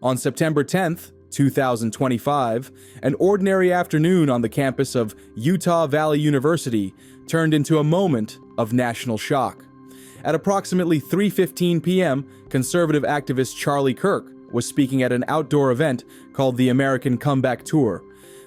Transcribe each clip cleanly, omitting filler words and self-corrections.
On September 10th, 2025, an ordinary afternoon on the campus of Utah Valley University turned into a moment of national shock. At approximately 3:15 p.m., conservative activist Charlie Kirk was speaking at an outdoor event called the American Comeback Tour.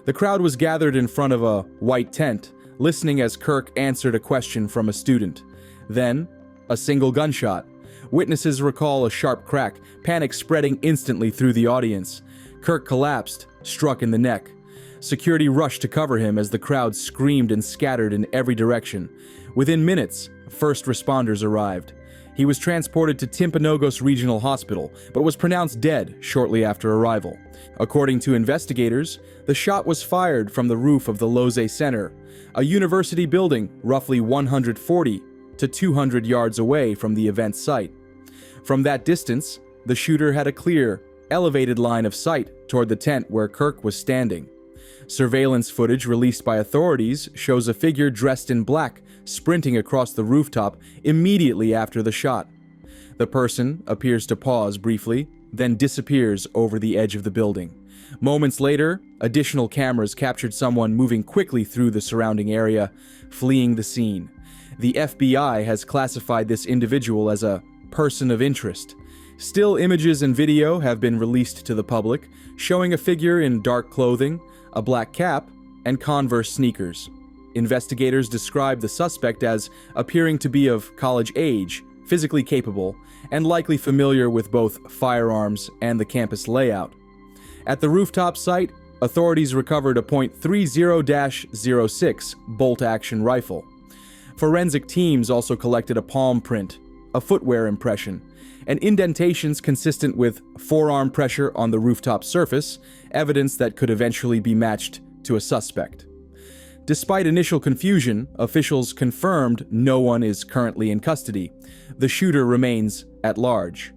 The crowd was gathered in front of a white tent, listening as Kirk answered a question from a student. Then, a single gunshot. Witnesses recall a sharp crack, panic spreading instantly through the audience. Kirk collapsed, struck in the neck. Security rushed to cover him as the crowd screamed and scattered in every direction. Within minutes, first responders arrived. He was transported to Timpanogos Regional Hospital, but was pronounced dead shortly after arrival. According to investigators, the shot was fired from the roof of the Losey Center, a university building roughly 140 to 200 yards away from the event site. From that distance, the shooter had a clear, elevated line of sight toward the tent where Kirk was standing. Surveillance footage released by authorities shows a figure dressed in black sprinting across the rooftop immediately after the shot. The person appears to pause briefly, then disappears over the edge of the building. Moments later, additional cameras captured someone moving quickly through the surrounding area, fleeing the scene. The FBI has classified this individual as a person of interest. Still images and video have been released to the public, showing a figure in dark clothing, a black cap, and Converse sneakers. Investigators describe the suspect as appearing to be of college age, physically capable, and likely familiar with both firearms and the campus layout. At the rooftop site, authorities recovered a .30-06 bolt-action rifle. Forensic teams also collected a palm print, a footwear impression, and indentations consistent with forearm pressure on the rooftop surface, evidence that could eventually be matched to a suspect. Despite initial confusion, officials confirmed no one is currently in custody. The shooter remains at large.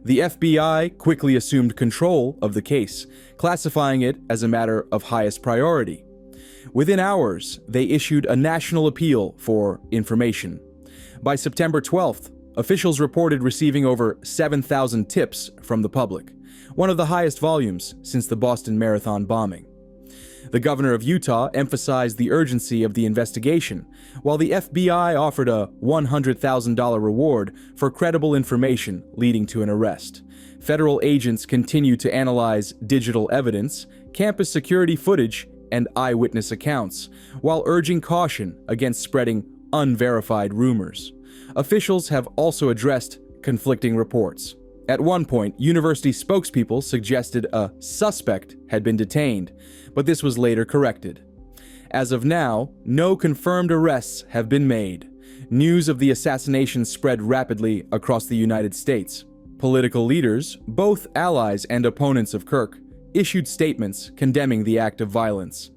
The FBI quickly assumed control of the case, classifying it as a matter of highest priority. Within hours, they issued a national appeal for information. By September 12th, officials reported receiving over 7,000 tips from the public, one of the highest volumes since the Boston Marathon bombing. The governor of Utah emphasized the urgency of the investigation, while the FBI offered a $100,000 reward for credible information leading to an arrest. Federal agents continue to analyze digital evidence, campus security footage, and eyewitness accounts, while urging caution against spreading unverified rumors. Officials have also addressed conflicting reports. At one point, university spokespeople suggested a suspect had been detained, but this was later corrected. As of now, no confirmed arrests have been made. News of the assassination spread rapidly across the United States. Political leaders, both allies and opponents of Kirk, issued statements condemning the act of violence.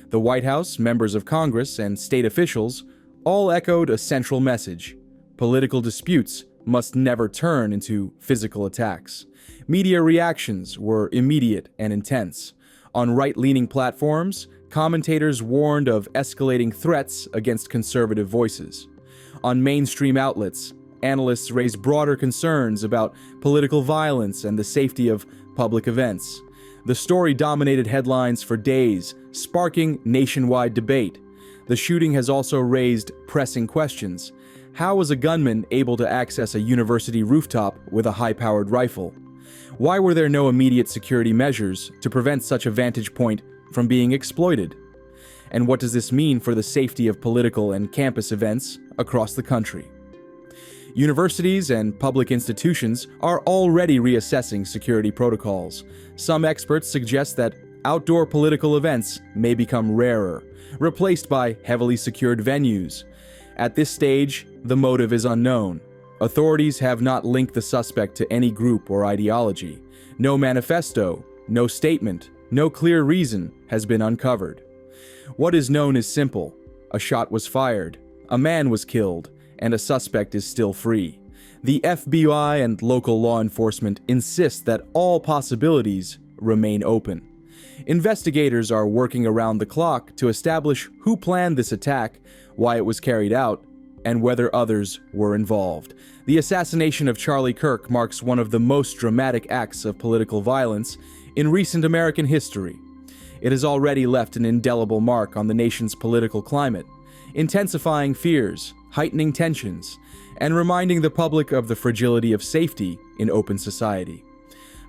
The White House, members of Congress, and state officials all echoed a central message: political disputes must never turn into physical attacks. Media reactions were immediate and intense. On right-leaning platforms, commentators warned of escalating threats against conservative voices. On mainstream outlets, analysts raised broader concerns about political violence and the safety of public events. The story dominated headlines for days, sparking nationwide debate. The shooting has also raised pressing questions. How was a gunman able to access a university rooftop with a high-powered rifle? Why were there no immediate security measures to prevent such a vantage point from being exploited? And what does this mean for the safety of political and campus events across the country? Universities and public institutions are already reassessing security protocols. Some experts suggest that outdoor political events may become rarer, replaced by heavily secured venues. At this stage, the motive is unknown. Authorities have not linked the suspect to any group or ideology. No manifesto, no statement, no clear reason has been uncovered. What is known is simple: a shot was fired, a man was killed, and a suspect is still free. The FBI and local law enforcement insist that all possibilities remain open. Investigators are working around the clock to establish who planned this attack, why it was carried out, and whether others were involved. The assassination of Charlie Kirk marks one of the most dramatic acts of political violence in recent American history. It has already left an indelible mark on the nation's political climate, intensifying fears, heightening tensions, and reminding the public of the fragility of safety in open society.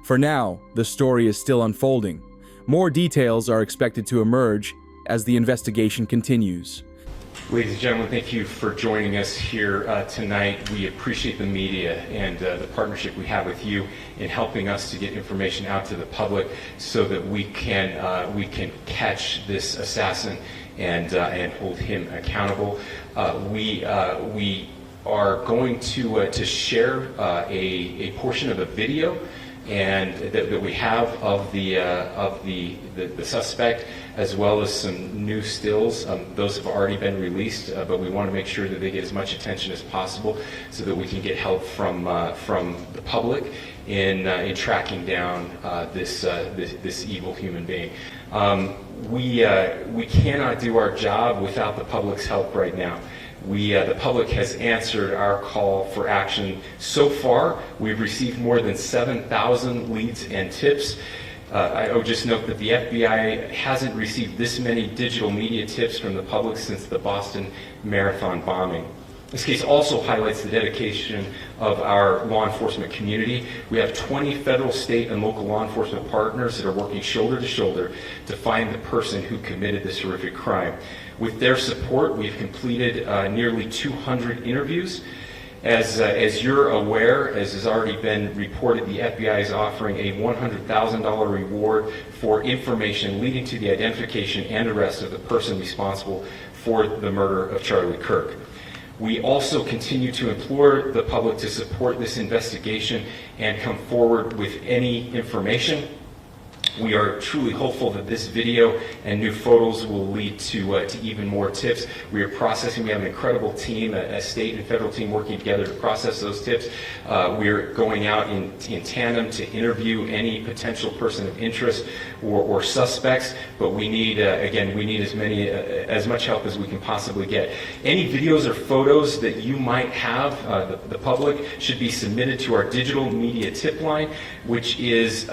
For now, the story is still unfolding. More details are expected to emerge as the investigation continues. Ladies and gentlemen, thank you for joining us here tonight. We appreciate the media and the partnership we have with you in helping us to get information out to the public so that we can catch this assassin and hold him accountable. We are going to share a portion of a video and that we have of the suspect, as well as some new stills. Those have already been released, but we want to make sure that they get as much attention as possible so that we can get help from the public in tracking down this evil human being. We cannot do our job without the public's help right now. The public has answered our call for action. So far, we've received more than 7,000 leads and tips. I would just note that the FBI hasn't received this many digital media tips from the public since the Boston Marathon bombing. This case also highlights the dedication of our law enforcement community. We have 20 federal, state, and local law enforcement partners that are working shoulder to shoulder to find the person who committed this horrific crime. With their support, we've completed nearly 200 interviews. As you're aware, as has already been reported, the FBI is offering a $100,000 reward for information leading to the identification and arrest of the person responsible for the murder of Charlie Kirk. We also continue to implore the public to support this investigation and come forward with any information. We are truly hopeful that this video and new photos will lead to even more tips. We are processing. We have an incredible team, a state and federal team working together to process those tips. We are going out in tandem to interview any potential person of interest or suspects. But we need, again, we need as much help as we can possibly get. Any videos or photos that you might have, the public, should be submitted to our digital media tip line, which is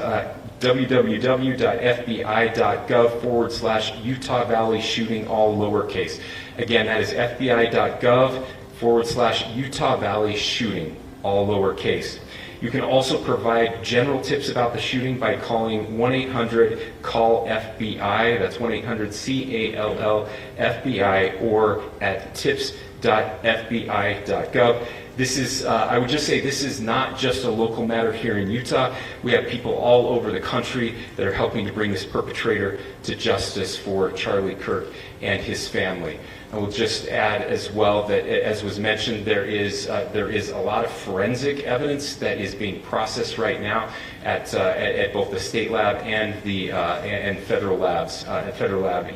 www.fbi.gov/Utah Valley shooting, all lowercase. Again, that is fbi.gov/Utah Valley shooting, all lowercase. You can also provide general tips about the shooting by calling 1-800-CALL-FBI, that's 1-800-CALL-FBI, or at tips.fbi.gov. This is, I would just say, this is not just a local matter here in Utah. We have people all over the country that are helping to bring this perpetrator to justice for Charlie Kirk and his family. I will just add as well that, as was mentioned, there is a lot of forensic evidence that is being processed right now at both the state lab and the federal labs, federal lab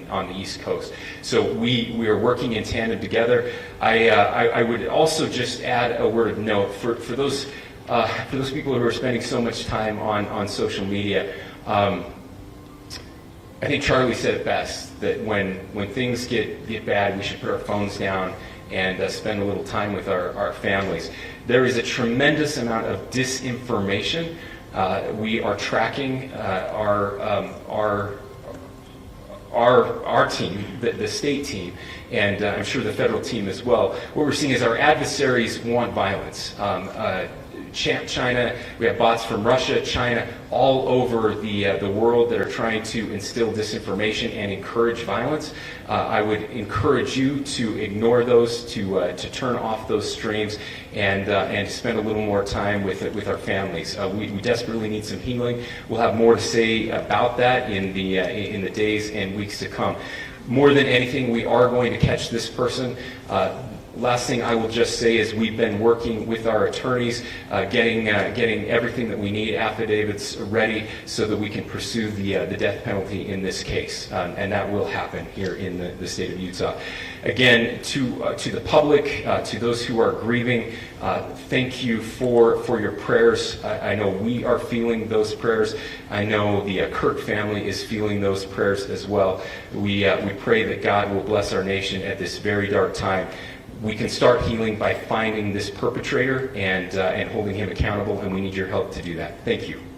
on the East Coast. So we are working in tandem together. I would also just add a word of note for those people who are spending so much time on social media. I think Charlie said it best, that when things get bad, we should put our phones down and spend a little time with our families. There is a tremendous amount of disinformation. We are tracking our team, the state team, and I'm sure the federal team as well. What we're seeing is our adversaries want violence. China, we have bots from Russia, China, all over the world that are trying to instill disinformation and encourage violence. I would encourage you to ignore those, to turn off those streams, and to spend a little more time with our families. We desperately need some healing. We'll have more to say about that in the days and weeks to come. More than anything, we are going to catch this person. Last thing I will just say is we've been working with our attorneys, getting everything that we need, affidavits ready, so that we can pursue the death penalty in this case, and that will happen here in the state of Utah. Again, to the public, to those who are grieving, thank you for your prayers. I know we are feeling those prayers. I know the Kirk family is feeling those prayers as well. We pray that God will bless our nation at this very dark time. We can start healing by finding this perpetrator and holding him accountable, and we need your help to do that. Thank you.